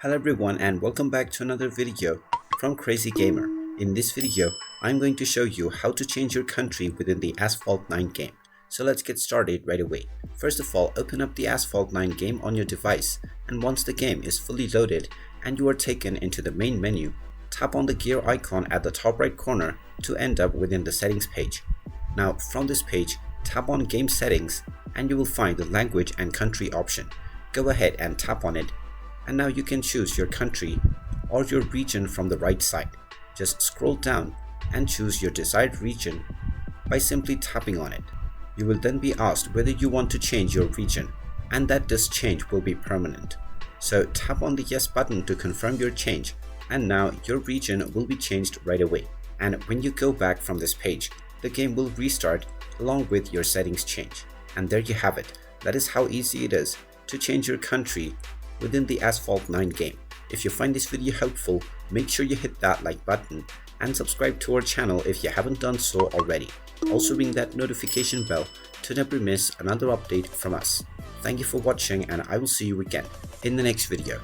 Hello everyone and welcome back to another video from Crazy Gamer. In this video, I'm going to show you how to change your country within the Asphalt 9 game. So let's get started right away. First of all, open up the Asphalt 9 game on your device, and once the game is fully loaded and you are taken into the main menu, tap on the gear icon at the top right corner to end up within the settings page. Now from this page, tap on game settings and you will find the language and country option. Go ahead and tap on it. And now you can choose your country or your region from the right side. Just scroll down and choose your desired region by simply tapping on it. You will then be asked whether you want to change your region, and that this change will be permanent. So tap on the yes button to confirm your change, and now your region will be changed right away. And when you go back from this page, the game will restart along with your settings change. And there you have it. That is how easy it is to change your country within the Asphalt 9 game. If you find this video helpful, make sure you hit that like button and subscribe to our channel if you haven't done so already. Also ring that notification bell to never miss another update from us. Thank you for watching, and I will see you again in the next video.